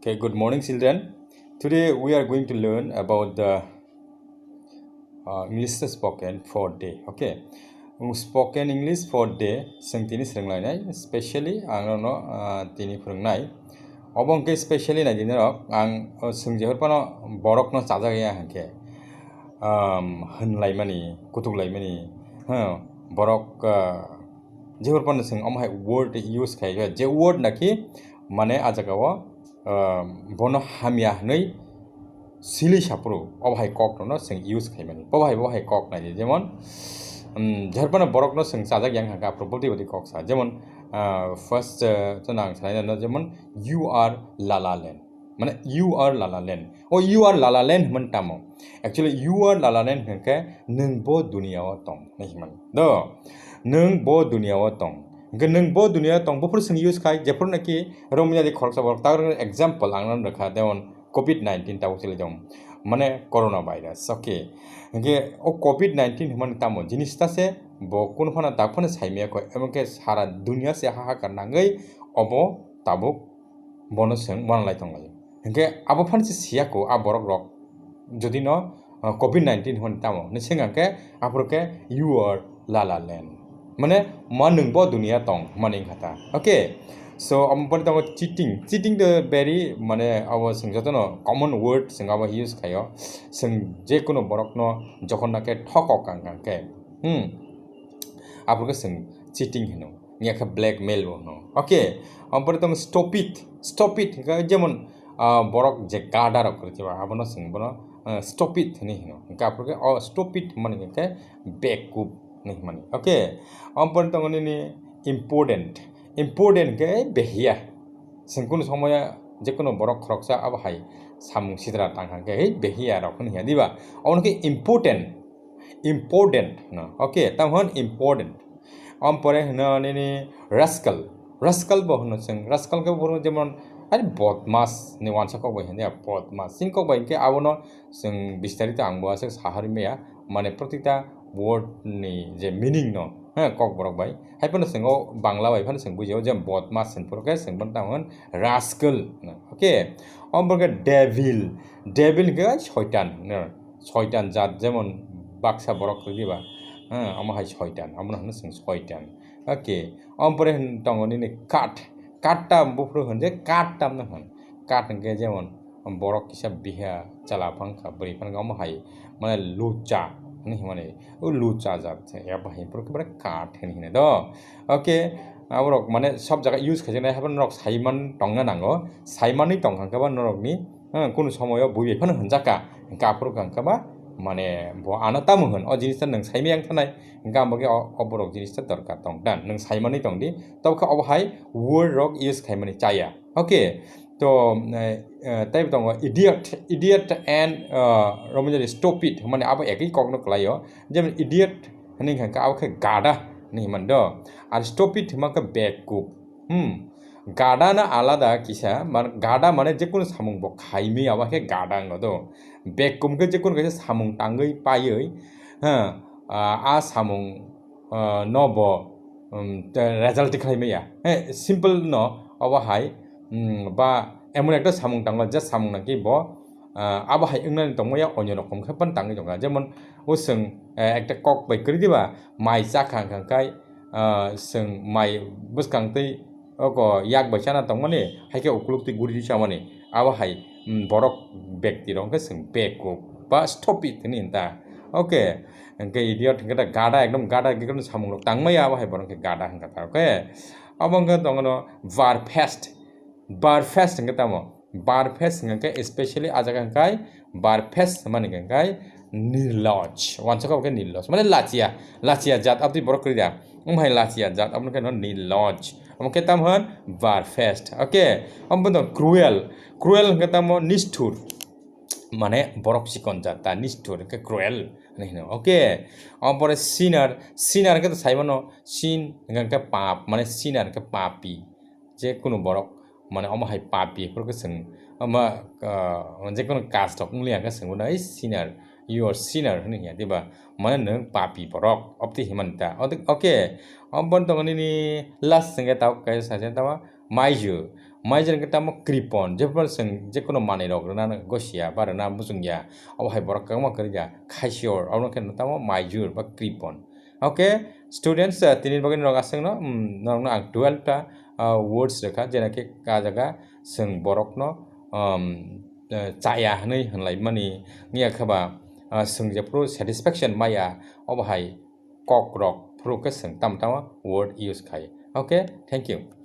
Okay, good morning, children. Today we are going to learn about the English spoken for day. Okay, spoken English for day. Sing tini seringlai especially ang no tini perngai. Obong ke especially na jinero ang sing jehor pano borok no caja gaya hangke. Henlai mani, kutuk lai mani. Borok jehor pano sing omhai word use kai je word naki mane ajagawa bono hamia nei sili sapro obhai kok no sing use khaimani bhai kok nai jemon jharpana borok no sing sajak yang hanga property bodi kok sa jemon first tonang sanai no jemon you are la la land মানে you are la la land you are la la land man tamo actually you are la la land hangke nung bo dunia o tong nahi man do nung bo dunia o tong nung bo dunia tong bo sing use khai jepur naki romya di khorsa borok tar example angnan rakha deon COVID-19 tahu sila jom, mana coronavirus, oke, okay. O COVID-19 mana tamu jenis tase, bokun fana tak fana saimia ko, emang ke sara dunia se hahakan nangai, obo tabuk bonus yang mana lagi tong lagi, okay. Abo fana si siya ko, aborok rok, jadi no COVID-19 mana tamu, niseng ke, apro ke you are la la land, mana manung bo dunia tong, mana yang kata, oke. So ampun tahu cheating the very mane awa sing joto no common word sing awa use kayo sing je kono borok no jokon nake thokok kang ke apro ke sing cheating hino niya ka blackmail no okay ampun tahu stop it ka jemon borok je gada rok korti ba abono sing bono stop it ni hino ka apro ke stop it mane ke backup ni mane okay ampun tahu ni important ke behia singkun somaya jekono borok khoroksa abhai samung sidra tangha ke behia rokon hiya diba onke important no okay tamhon important pore no ni rascal bo no sing rascal ke bono jemon ari botmas ni wansa ko bai hanya botmas singko bai ke abono sing bistarita angbo ase sahari meya mane protita word ni je meaning no kok borok bai haipano singo bangla bai phano sing bujio jam botmas sin proke sing ban tamon rascal okay omborga devil ke শয়তান জাত যেমন বাক্সা বরক দিবা আমা high শয়তান আমনা হন sing শয়তান okay ompore tongoni ni কাঠটা বুফরো হন যে কাঠটা না হন কাঠ ke যেমন বরক কিসা বিহা চালা ফাংখা বরি ফান আমা হাই মানে লুচা nih mana o lucha jat ya bahin pro kebara kaat ini do oke aborok mane sob jaga use khajena haban rok saiman tongna nango saimani tongkhang kaba norok ni kono somoyo buibe phano hunjaka kapro kangkaba mane bo anata mohon o jinista nang saimi yang thanai gambage oborok jinista dorkar tong dan nang saimani tongdi tawka obhai word rok use khaimani chaya oke to type tong idiot and romanjari stop it mane abo ekই kogno klayo যেমন idiot hani kan ka abo gada ni mando R stop it maka backup gada na alada kisa man gada mane je kono samung bo khaimi aba ke gada ngodo backup ke je kono ke samung tangei paioi a samung no bo result khaimi ya simple no aba hai বা এমন একটা সামুং টাঙ্গা যা সামুং নাকি ব আবহাই ইংনানি তংময়া অন্য রকম খাপান টাঙ্গি জঙ্গা যেমন ও song একটা কক বাই করি দিবা মাই চাখাং খাংকাই সং মাই বুসকাংতৈ অক ইয়াক বাইসানা তংমানে হাইকে উকুলুকতি গুরি দিসামানে আবহাই বরক ব্যক্তি রংকে সং বেকুপ বা স্টপিট নি তা ওকে কে ইডিয়ট গটা গাডা একদম গাডা গেকন সামুং টাংমাই আবহাই বরংকে গাডা হাংকা ওকে অবঙ্গ তংনো barfest nga tamo barfest nga ke especially ajaga kai barfest mane kai niloj wancha ka niloj mane lachia jat apni borok kri da umhai lachia jat apni kan niloj amke tam han barfest okay ambondo cruel nga tamo nishthur mane borok sikon jat ta nishthur ke cruel nihno okay ampore sinner ke saibano sin nga ke pap mane sinner ke papi je kono borok মানে অমহাই পাপি ফরকে song আমা যে কোন cast off Mulia কা song না সিনার you আর সিনার হনি হিয়া দিবা মানে নং পাপি বরক অপতি হিমানতা ওকে অম্বন তংনি নি লাস্ট সঙ্গে তাও কাই সাজে তাওয়া মাইজু mai jen kita mo kripon jepon sing jekono mani rok na gosia bar na bujungya au hai borak kang ma kerja khaisior au ken tamo maijur ba kripon okay students tinin bagin rok aseng no nong ang 12 ta words rekha jena ke ka jaga sing borok no chaya hanai hanlai mani ngia khaba sing jepro satisfaction maya au hai kok rok pro ke sing tam tamo word use khai okay thank you